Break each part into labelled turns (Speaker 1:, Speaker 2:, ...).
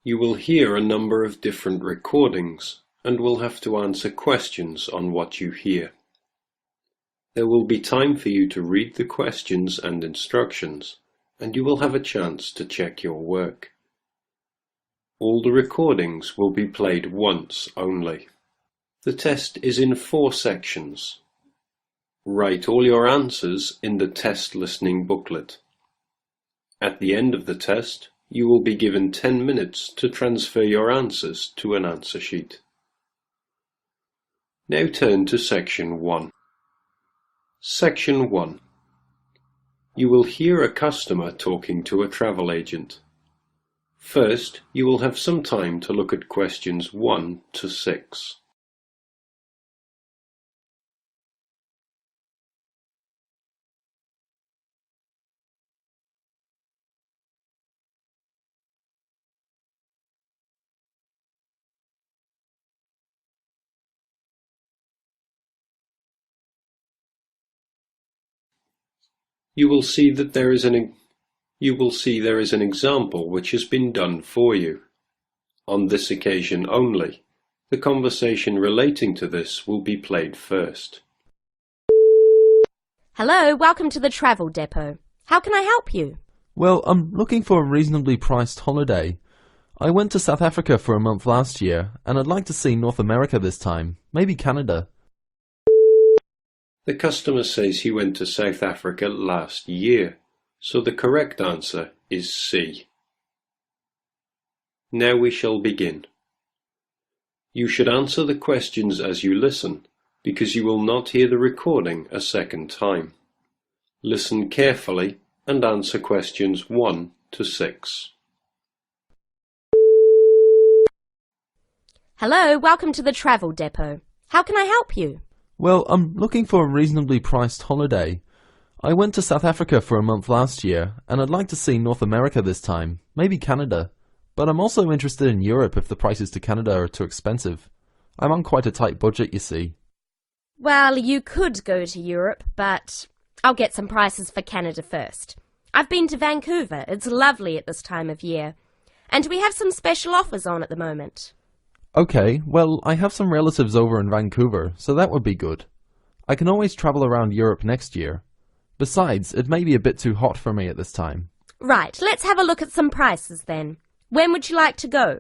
Speaker 1: You will hear a number of different recordings and will have to answer questions on what you hear. There will be time for you to read the questions and instructions, and you will have a chance to check your work. All the recordings will be played once only. The test is in 4 sections. Write all your answers in the test listening booklet. At the end of the test, you will be given 10 minutes to transfer your answers to an answer sheet. Now turn to Section 1. Section 1. You will hear a customer talking to a travel agent. First, you will have some time to look at questions 1 to 6. You will see there is an example which has been done for you. On this occasion only, the conversation relating to this will be played first.
Speaker 2: Hello, welcome to the travel depot. How can I help you?
Speaker 3: Well, I'm looking for a reasonably priced holiday. I went to South Africa for a month last year, and I'd like to see North America this time, maybe Canada.
Speaker 1: The customer says he went to South Africa last year, so the correct answer is C. Now we shall begin. You should answer the questions as you listen, because you will not hear the recording a second time. Listen carefully and answer questions 1 to 6.
Speaker 2: Hello, welcome to the travel depot. How can I help you?
Speaker 3: Well, I'm looking for a reasonably priced holiday. I went to South Africa for a month last year, and I'd like to see North America this time, maybe Canada. But I'm also interested in Europe if the prices to Canada are too expensive. I'm on quite a tight budget, you see.
Speaker 2: Well, you could go to Europe, but I'll get some prices for Canada first. I've been to Vancouver. It's lovely at this time of year. And we have some special offers on at the moment.
Speaker 3: Okay, well, I have some relatives over in Vancouver, so that would be good. I can always travel around Europe next year. Besides, it may be a bit too hot for me at this time.
Speaker 2: Right, let's have a look at some prices then. When would you like to go?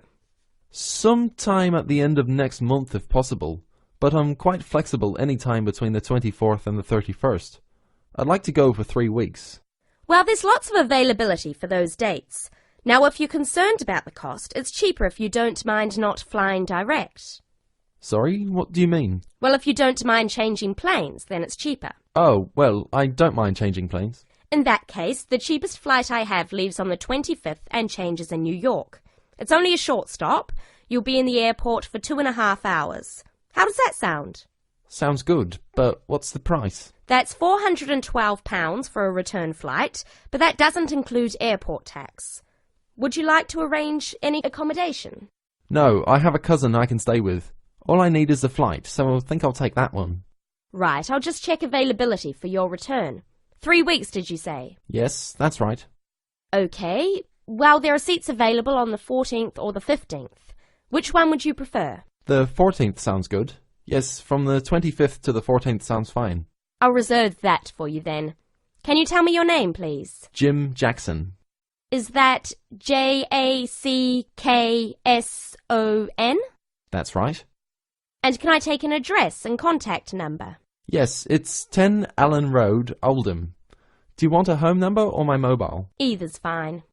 Speaker 3: Sometime at the end of next month if possible, but I'm quite flexible any time between the 24th and the 31st. I'd like to go for 3 weeks.
Speaker 2: Well, there's lots of availability for those dates. Now, if you're concerned about the cost, it's cheaper if you don't mind not flying direct.
Speaker 3: Sorry, what do you mean?
Speaker 2: Well, if you don't mind changing planes, then it's cheaper.
Speaker 3: Oh, well, I don't mind changing planes.
Speaker 2: In that case, the cheapest flight I have leaves on the 25th and changes in New York. It's only a short stop. You'll be in the airport for 2.5 hours. How does that sound?
Speaker 3: Sounds good, but what's the price?
Speaker 2: That's £412 for a return flight, but that doesn't include airport tax. Would you like to arrange any accommodation?
Speaker 3: No, I have a cousin I can stay with. All I need is a flight, so I think I'll take that one.
Speaker 2: Right, I'll just check availability for your return. 3 weeks, did you say?
Speaker 3: Yes, that's right.
Speaker 2: Okay, well, there are seats available on the 14th or the 15th. Which one would you prefer?
Speaker 3: The 14th sounds good. Yes, from the 25th to the 14th sounds fine.
Speaker 2: I'll reserve that for you then. Can you tell me your name, please?
Speaker 3: Jim Jackson.
Speaker 2: Is that Jackson?
Speaker 3: That's right.
Speaker 2: And can I take an address and contact number?
Speaker 3: Yes, it's 10 Allen Road, Oldham. Do you want a home number or my mobile?
Speaker 2: Either's fine.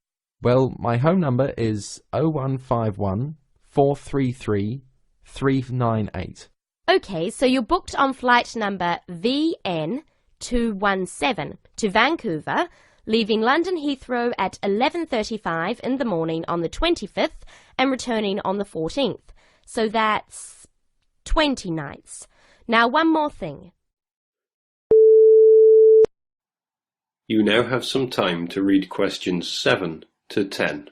Speaker 3: Well, my home number is 0151 433 398.
Speaker 2: Okay, so you're booked on flight number VN217 to Vancouver, leaving London Heathrow at 11:35 in the morning on the 25th and returning on the 14th. So that's 20 nights. Now, one more thing.
Speaker 1: You now have some time to read questions 7 to 10.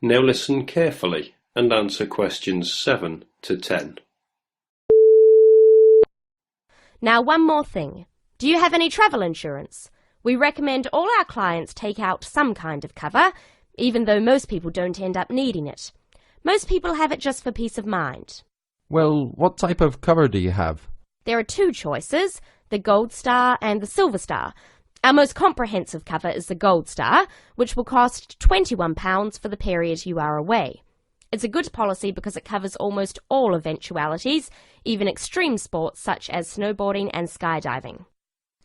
Speaker 1: Now listen carefully and answer questions 7 to 10.
Speaker 2: Now one more thing. Do you have any travel insurance? We recommend all our clients take out some kind of cover, even though most people don't end up needing it. Most people have it just for peace of mind.
Speaker 3: Well, what type of cover do you have?
Speaker 2: There are two choices, the Gold Star and the Silver Star. Our most comprehensive cover is the Gold Star, which will cost £21 for the period you are away. It's a good policy because it covers almost all eventualities, even extreme sports such as snowboarding and skydiving.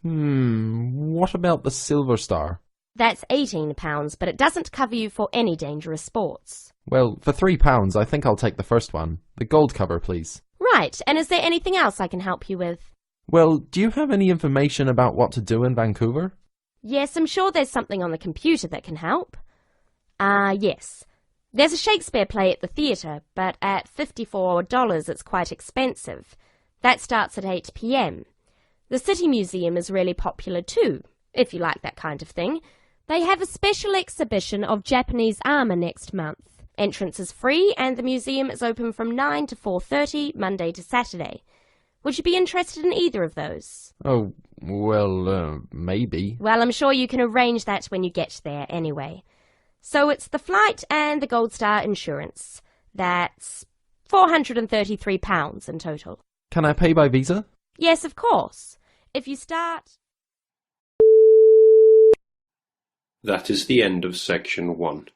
Speaker 3: What about the Silver Star?
Speaker 2: That's £18, but it doesn't cover you for any dangerous sports.
Speaker 3: Well, for £3, I think I'll take the first one. The gold cover, please.
Speaker 2: Right, and is there anything else I can help you with?
Speaker 3: Well, do you have any information about what to do in Vancouver?
Speaker 2: Yes, I'm sure there's something on the computer that can help. Yes. There's a Shakespeare play at the theatre, but at $54 it's quite expensive. That starts at 8 p.m. The City Museum is really popular too, if you like that kind of thing. They have a special exhibition of Japanese armour next month. Entrance is free and the museum is open from 9 to 4:30, Monday to Saturday. Would you be interested in either of those?
Speaker 3: Oh, well, maybe.
Speaker 2: Well, I'm sure you can arrange that when you get there anyway. So it's the flight and the Gold Star insurance. That's £433 in total.
Speaker 3: Can I pay by Visa?
Speaker 2: Yes, of course. If you start...
Speaker 1: That is the end of section 1.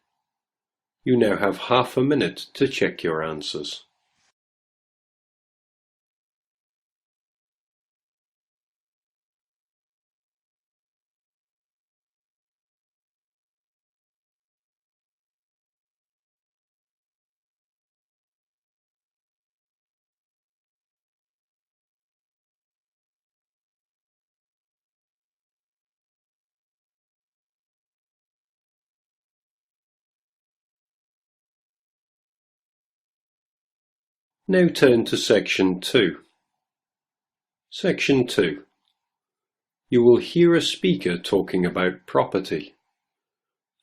Speaker 1: You now have half a minute to check your answers. Now turn to section 2. Section 2. You will hear a speaker talking about property.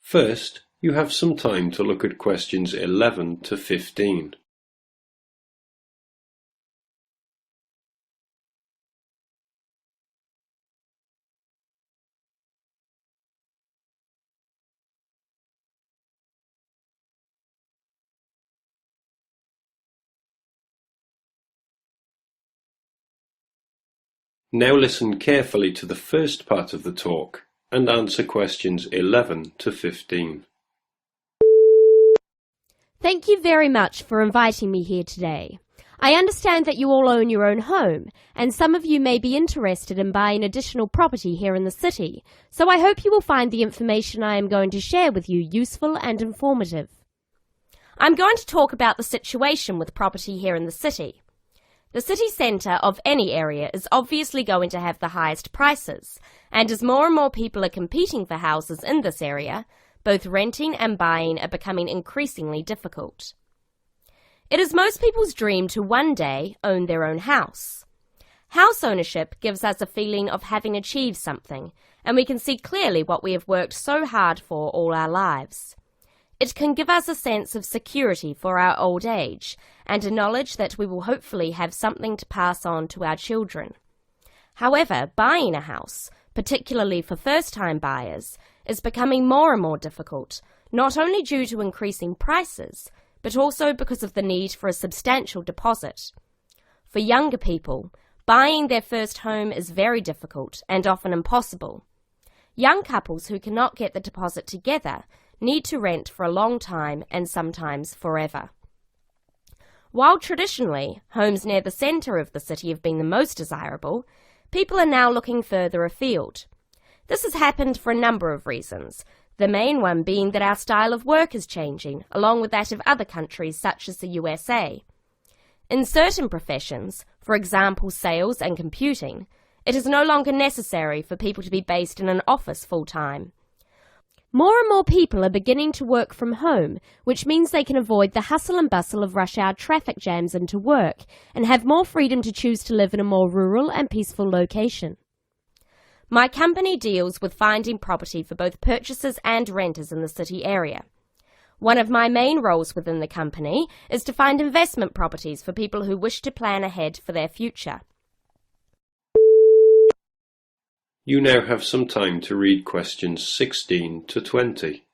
Speaker 1: First, you have some time to look at questions 11 to 15. Now listen carefully to the first part of the talk and answer questions 11 to 15.
Speaker 2: Thank you very much for inviting me here today. I understand that you all own your own home, and some of you may be interested in buying additional property here in the city, so I hope you will find the information I am going to share with you useful and informative. I'm going to talk about the situation with property here in the city. The city centre of any area is obviously going to have the highest prices, and as more and more people are competing for houses in this area, both renting and buying are becoming increasingly difficult. It is most people's dream to one day own their own house. House ownership gives us a feeling of having achieved something, and we can see clearly what we have worked so hard for all our lives. It can give us a sense of security for our old age, and a knowledge that we will hopefully have something to pass on to our children. However, buying a house, particularly for first-time buyers, is becoming more and more difficult, not only due to increasing prices, but also because of the need for a substantial deposit. For younger people, buying their first home is very difficult and often impossible. Young couples who cannot get the deposit together need to rent for a long time and sometimes forever. While traditionally homes near the centre of the city have been the most desirable, people are now looking further afield. This has happened for a number of reasons, the main one being that our style of work is changing, along with that of other countries such as the USA. In certain professions, for example sales and computing, it is no longer necessary for people to be based in an office full-time. More and more people are beginning to work from home, which means they can avoid the hustle and bustle of rush hour traffic jams into work and have more freedom to choose to live in a more rural and peaceful location. My company deals with finding property for both purchasers and renters in the city area. One of my main roles within the company is to find investment properties for people who wish to plan ahead for their future.
Speaker 1: You now have some time to read questions 16 to 20.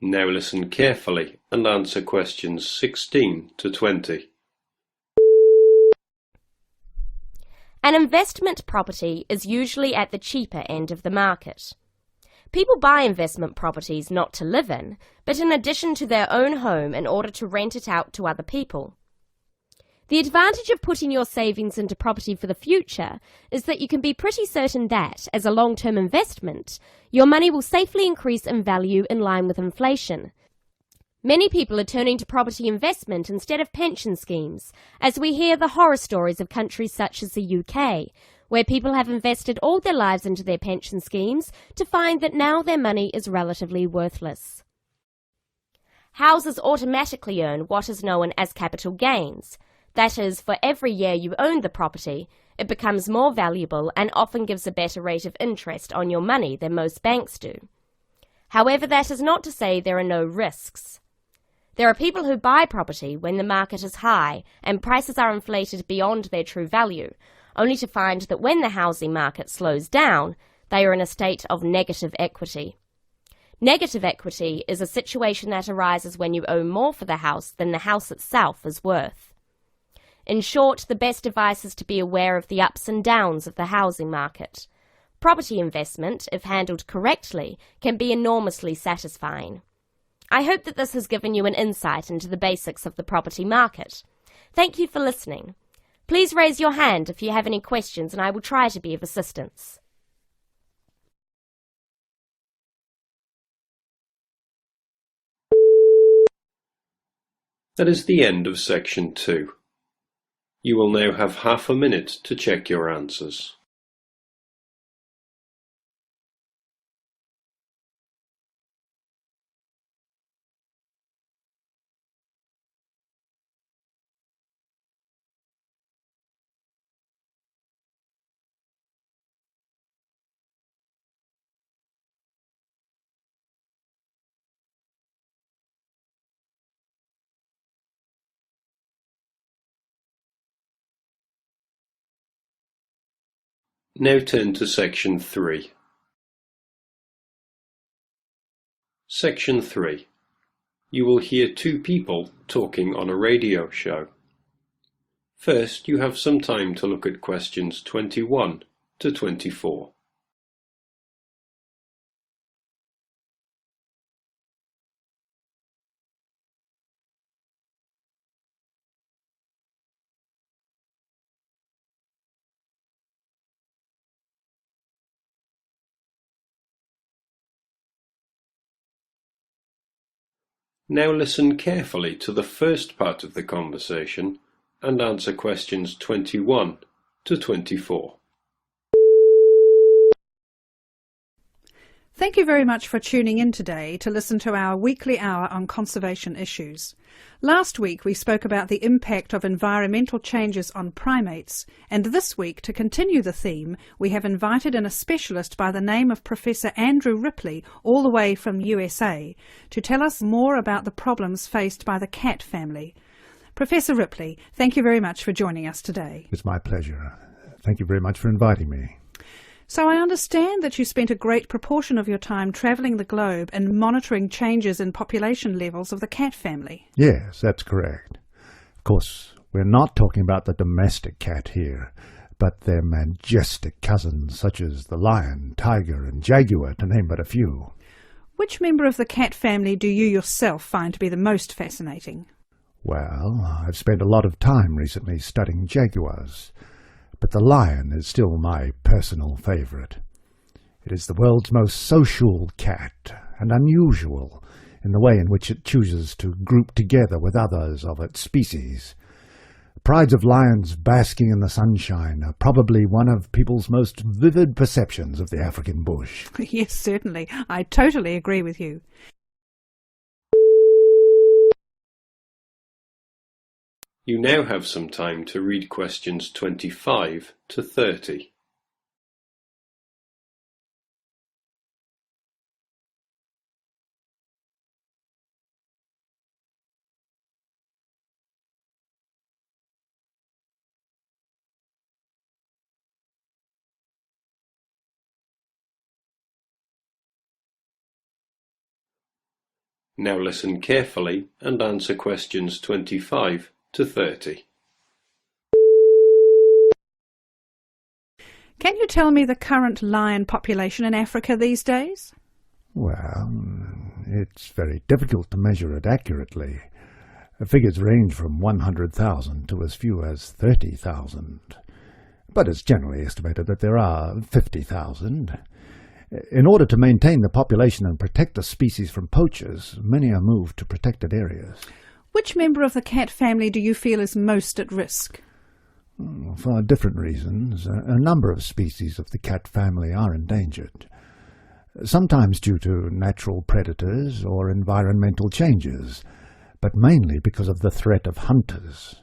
Speaker 1: Now listen carefully and answer questions 16 to 20.
Speaker 2: An investment property is usually at the cheaper end of the market. People buy investment properties not to live in, but in addition to their own home in order to rent it out to other people. The advantage of putting your savings into property for the future is that you can be pretty certain that, as a long-term investment, your money will safely increase in value in line with inflation. Many people are turning to property investment instead of pension schemes, as we hear the horror stories of countries such as the UK, where people have invested all their lives into their pension schemes to find that now their money is relatively worthless. Houses automatically earn what is known as capital gains. That is, for every year you own the property, it becomes more valuable and often gives a better rate of interest on your money than most banks do. However, that is not to say there are no risks. There are people who buy property when the market is high and prices are inflated beyond their true value, only to find that when the housing market slows down, they are in a state of negative equity. Negative equity is a situation that arises when you owe more for the house than the house itself is worth. In short, the best advice is to be aware of the ups and downs of the housing market. Property investment, if handled correctly, can be enormously satisfying. I hope that this has given you an insight into the basics of the property market. Thank you for listening. Please raise your hand if you have any questions and I will try to be of assistance.
Speaker 1: That is the end of section 2. You will now have half a minute to check your answers. Now turn to section 3. Section 3. You will hear two people talking on a radio show. First, you have some time to look at questions 21 to 24. Now listen carefully to the first part of the conversation and answer questions 21 to 24.
Speaker 4: Thank you very much for tuning in today to listen to our weekly hour on conservation issues. Last week we spoke about the impact of environmental changes on primates, and this week, to continue the theme, we have invited in a specialist by the name of Professor Andrew Ripley, all the way from USA, to tell us more about the problems faced by the cat family. Professor Ripley, thank you very much for joining us today.
Speaker 5: It's my pleasure. Thank you very much for inviting me.
Speaker 4: So I understand that you spent a great proportion of your time travelling the globe and monitoring changes in population levels of the cat family.
Speaker 5: Yes, that's correct. Of course, we're not talking about the domestic cat here, but their majestic cousins such as the lion, tiger and jaguar, to name but a few.
Speaker 4: Which member of the cat family do you yourself find to be the most fascinating?
Speaker 5: Well, I've spent a lot of time recently studying jaguars, but the lion is still my personal favourite. It is the world's most social cat, and unusual in the way in which it chooses to group together with others of its species. Prides of lions basking in the sunshine are probably one of people's most vivid perceptions of the African bush.
Speaker 4: Yes, certainly. I totally agree with you.
Speaker 1: You now have some time to read questions 25 to 30. Now listen carefully and answer questions 25 to 30.
Speaker 4: Can you tell me the current lion population in Africa these days?
Speaker 5: Well, it's very difficult to measure it accurately. Figures range from 100,000 to as few as 30,000. But it's generally estimated that there are 50,000. In order to maintain the population and protect the species from poachers, many are moved to protected areas.
Speaker 4: Which member of the cat family do you feel is most at risk?
Speaker 5: For different reasons, a number of species of the cat family are endangered, sometimes due to natural predators or environmental changes, but mainly because of the threat of hunters.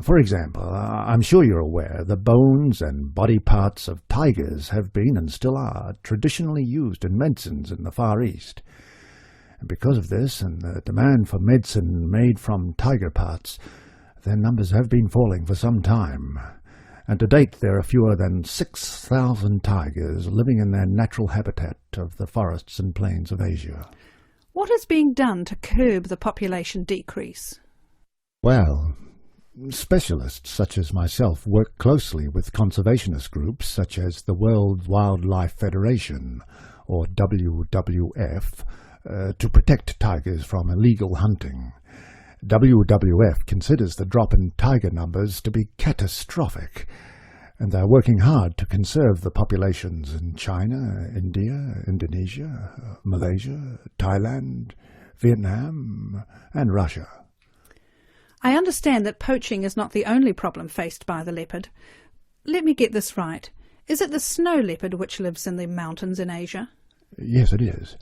Speaker 5: For example, I'm sure you're aware the bones and body parts of tigers have been and still are traditionally used in medicines in the Far East. And because of this and the demand for medicine made from tiger parts, their numbers have been falling for some time. And to date there are fewer than 6,000 tigers living in their natural habitat of the forests and plains of Asia.
Speaker 4: What is being done to curb the population decrease?
Speaker 5: Well, specialists such as myself work closely with conservationist groups such as the World Wildlife Federation, or WWF, to protect tigers from illegal hunting. WWF considers the drop in tiger numbers to be catastrophic, and they're working hard to conserve the populations in China, India, Indonesia, Malaysia, Thailand, Vietnam, and Russia.
Speaker 4: I understand that poaching is not the only problem faced by the leopard. Let me get this right. Is it the snow leopard which lives in the mountains in Asia?
Speaker 5: Yes, it is.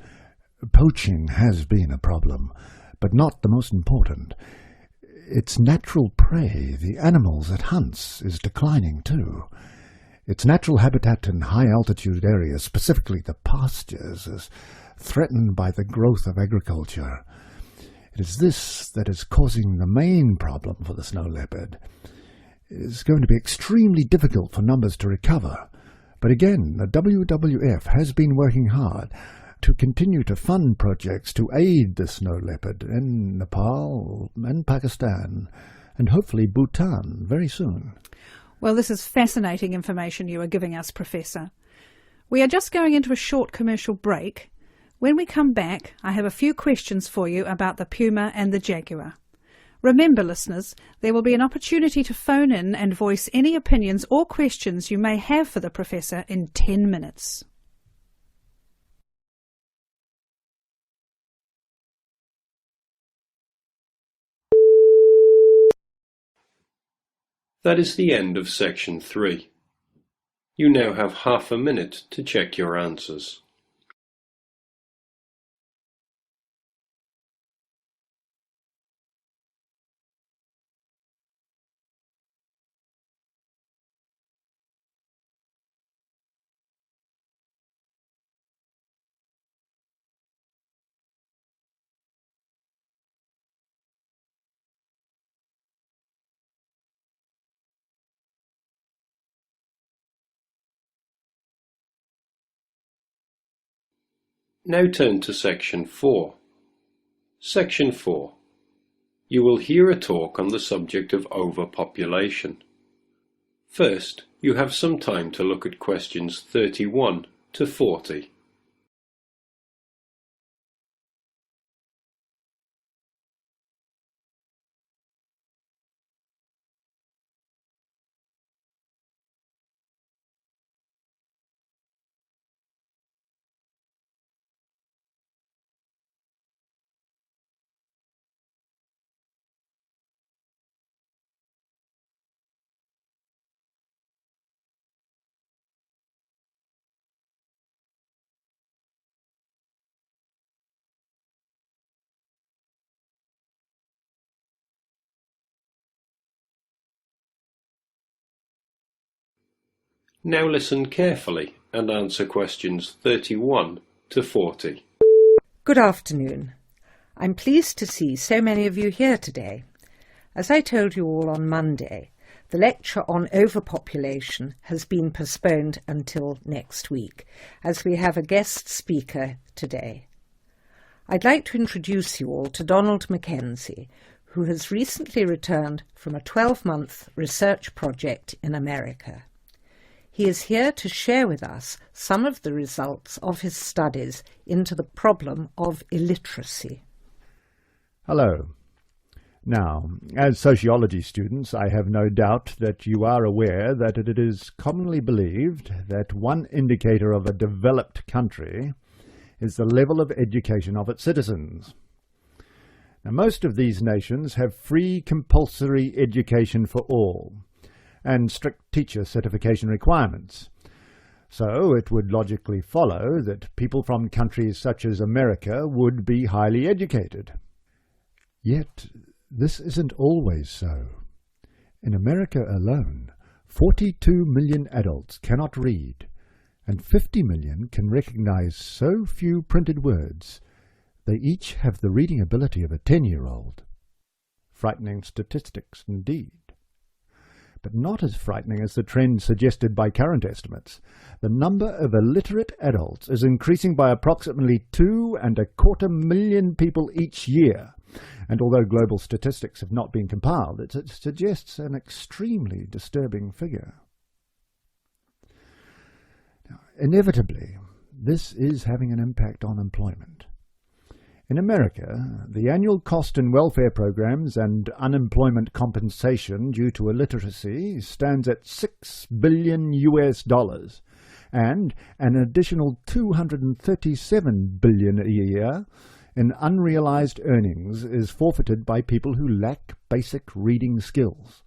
Speaker 5: Poaching has been a problem, but not the most important. Its natural prey, the animals it hunts, is declining too. Its natural habitat in high-altitude areas, specifically the pastures, is threatened by the growth of agriculture. It is this that is causing the main problem for the snow leopard. It is going to be extremely difficult for numbers to recover. But again, the WWF has been working hard to continue to fund projects to aid the snow leopard in Nepal and Pakistan, and hopefully Bhutan very soon.
Speaker 4: Well, this is fascinating information you are giving us, Professor. We are just going into a short commercial break. When we come back, I have a few questions for you about the puma and the jaguar. Remember, listeners, there will be an opportunity to phone in and voice any opinions or questions you may have for the Professor in 10 minutes.
Speaker 1: That is the end of section 3. You now have half a minute to check your answers. Now turn to section 4. Section 4. You will hear a talk on the subject of overpopulation. First, you have some time to look at questions 31 to 40. Now listen carefully and answer questions 31 to 40.
Speaker 6: Good afternoon. I'm pleased to see so many of you here today. As I told you all on Monday, the lecture on overpopulation has been postponed until next week, as we have a guest speaker today. I'd like to introduce you all to Donald Mackenzie, who has recently returned from a 12-month research project in America. He is here to share with us some of the results of his studies into the problem of illiteracy.
Speaker 5: Hello. Now, as sociology students, I have no doubt that you are aware that it is commonly believed that one indicator of a developed country is the level of education of its citizens. Now, most of these nations have free compulsory education for all and strict teacher certification requirements. So it would logically follow that people from countries such as America would be highly educated. Yet, this isn't always so. In America alone, 42 million adults cannot read, and 50 million can recognize so few printed words they each have the reading ability of a 10-year-old. Frightening statistics indeed. But not as frightening as the trend suggested by current estimates. The number of illiterate adults is increasing by approximately 2.25 million people each year. And although global statistics have not been compiled, it suggests an extremely disturbing figure. Now, inevitably, this is having an impact on employment. In America, the annual cost in welfare programs and unemployment compensation due to illiteracy stands at $6 billion, and an additional $237 billion a year in unrealized earnings is forfeited by people who lack basic reading skills.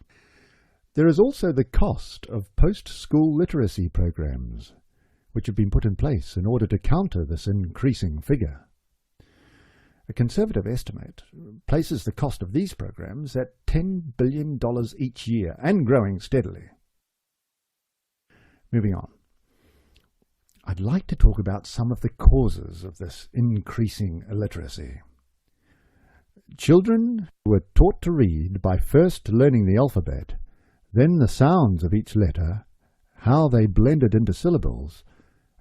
Speaker 5: There is also the cost of post-school literacy programs, which have been put in place in order to counter this increasing figure. A conservative estimate places the cost of these programs at $10 billion each year and growing steadily. Moving on. I'd like to talk about some of the causes of this increasing illiteracy. Children were taught to read by first learning the alphabet, then the sounds of each letter, how they blended into syllables,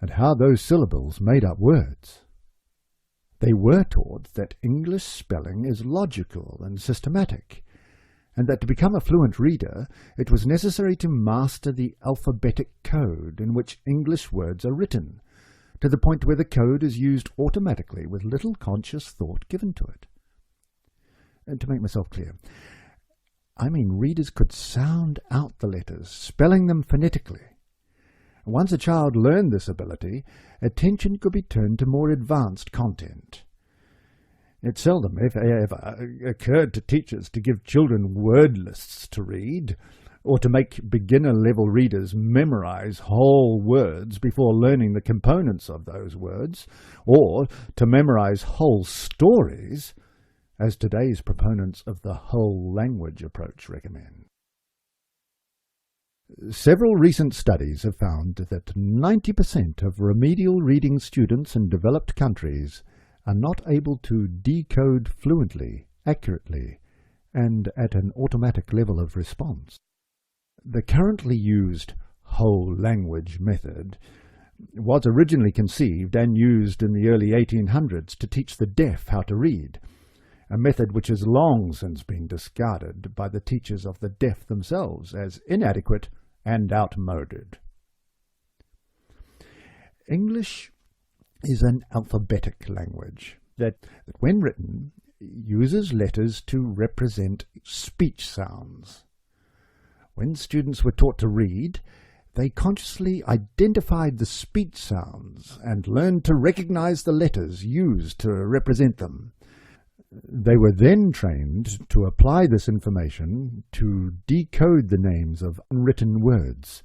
Speaker 5: and how those syllables made up words. They were taught that English spelling is logical and systematic, and that to become a fluent reader, it was necessary to master the alphabetic code in which English words are written, to the point where the code is used automatically with little conscious thought given to it. And to make myself clear, I mean readers could sound out the letters, spelling them phonetically. Once a child learned this ability, attention could be turned to more advanced content. It seldom, if ever, occurred to teachers to give children word lists to read, or to make beginner-level readers memorize whole words before learning the components of those words, or to memorize whole stories, as today's proponents of the whole language approach recommend. Several recent studies have found that 90% of remedial reading students in developed countries are not able to decode fluently, accurately, and at an automatic level of response. The currently used whole language method was originally conceived and used in the early 1800s to teach the deaf how to read, a method which has long since been discarded by the teachers of the deaf themselves as inadequate and outmoded. English is an alphabetic language that, when written, uses letters to represent speech sounds. When students were taught to read, they consciously identified the speech sounds and learned to recognize the letters used to represent them. They were then trained to apply this information to decode the names of unwritten words,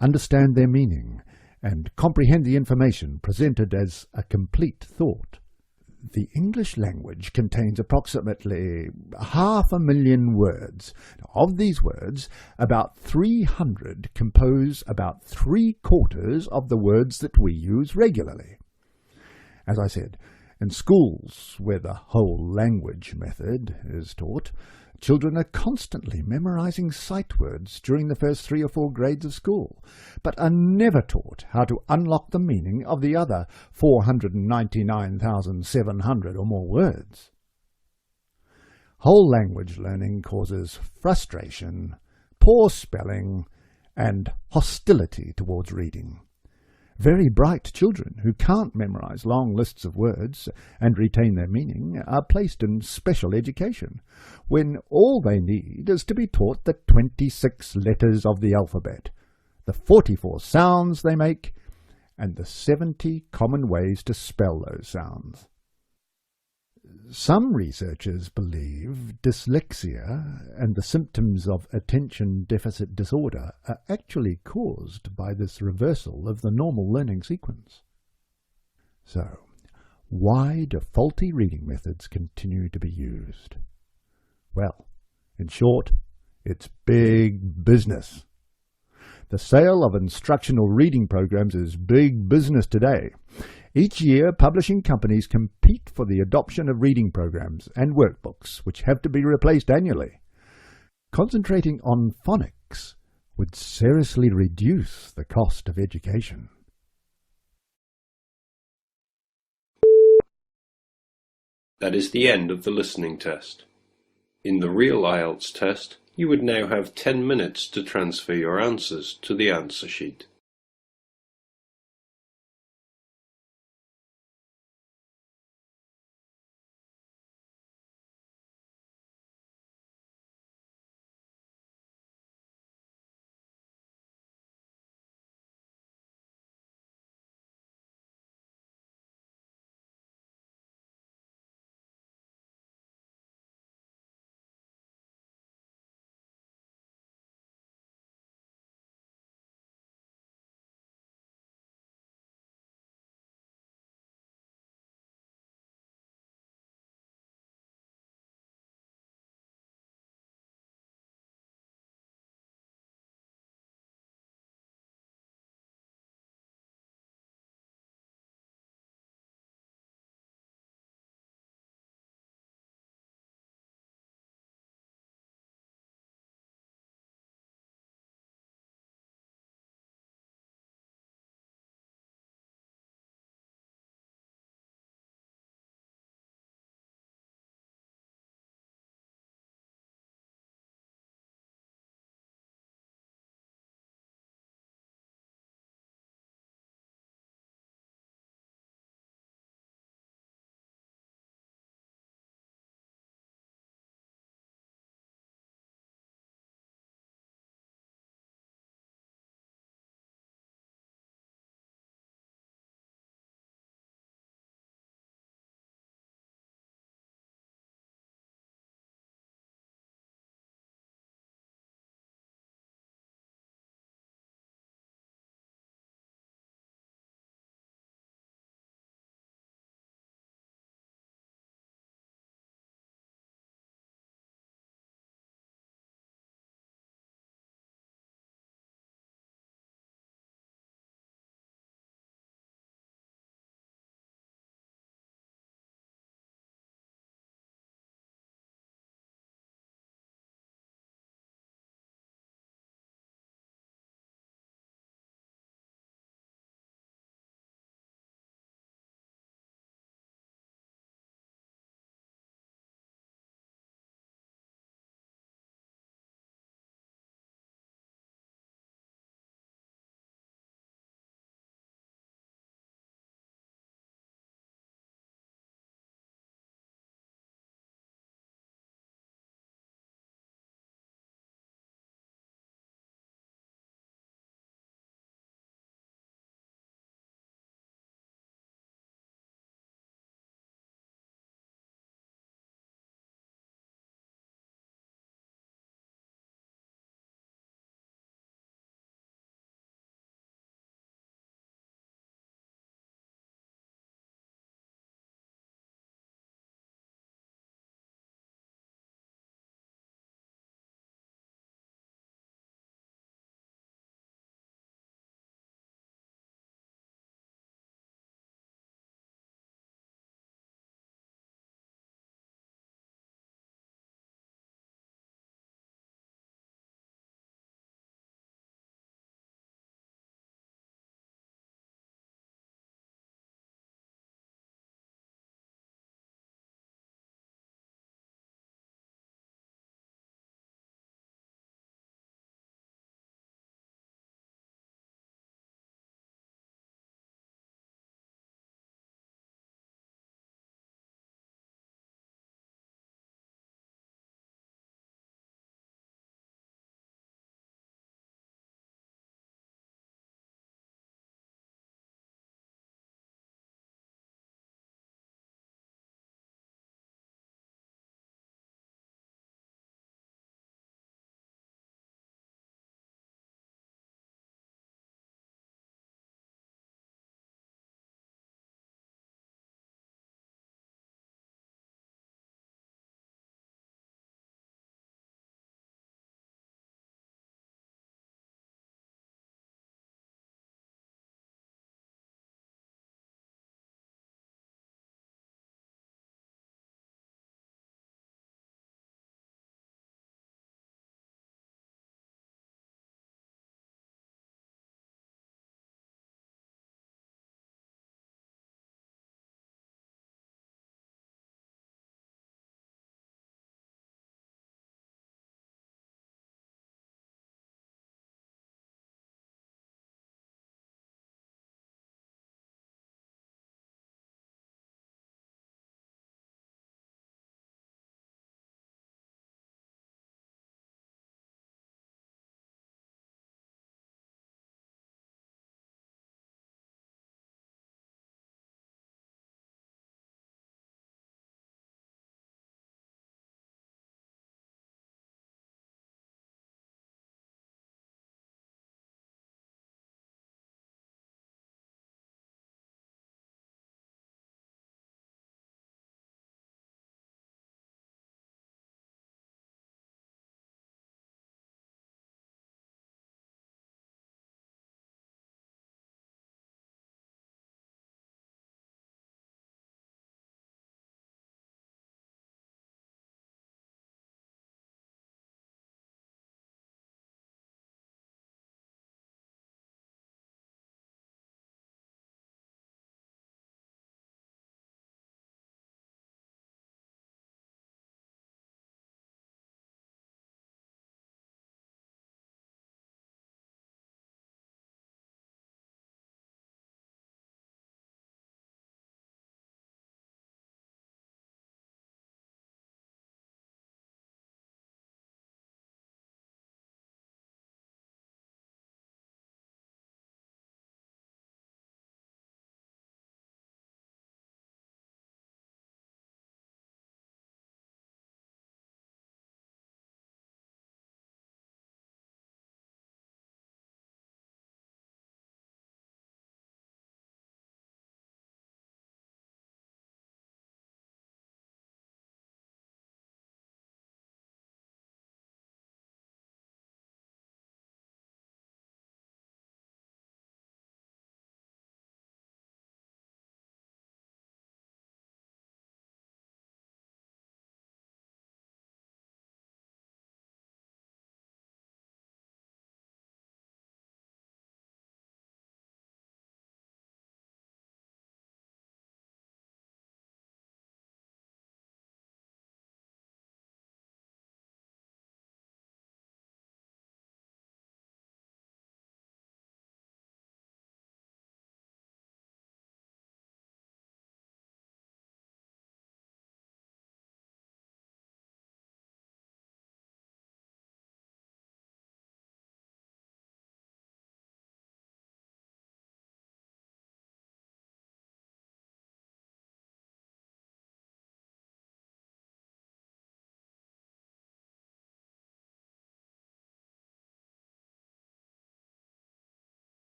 Speaker 5: understand their meaning, and comprehend the information presented as a complete thought. The English language contains approximately 500,000 words. Of these words, about 300 compose about 3/4 of the words that we use regularly. As I said, in schools where the whole language method is taught, children are constantly memorizing sight words during the first 3 or 4 grades of school, but are never taught how to unlock the meaning of the other 499,700 or more words. Whole language learning causes frustration, poor spelling, and hostility towards reading. Very bright children who can't memorize long lists of words and retain their meaning are placed in special education, when all they need is to be taught the 26 letters of the alphabet, the 44 sounds they make, and the 70 common ways to spell those sounds. Some researchers believe dyslexia and the symptoms of attention deficit disorder are actually caused by this reversal of the normal learning sequence. So, why do faulty reading methods continue to be used? Well, in short, it's big business. The sale of instructional reading programs is big business today. Each year, publishing companies compete for the adoption of reading programs and workbooks, which have to be replaced annually. Concentrating on phonics would seriously reduce the cost of education.
Speaker 1: That is the end of the listening test. In the real IELTS test, you would now have 10 minutes to transfer your answers to the answer sheet.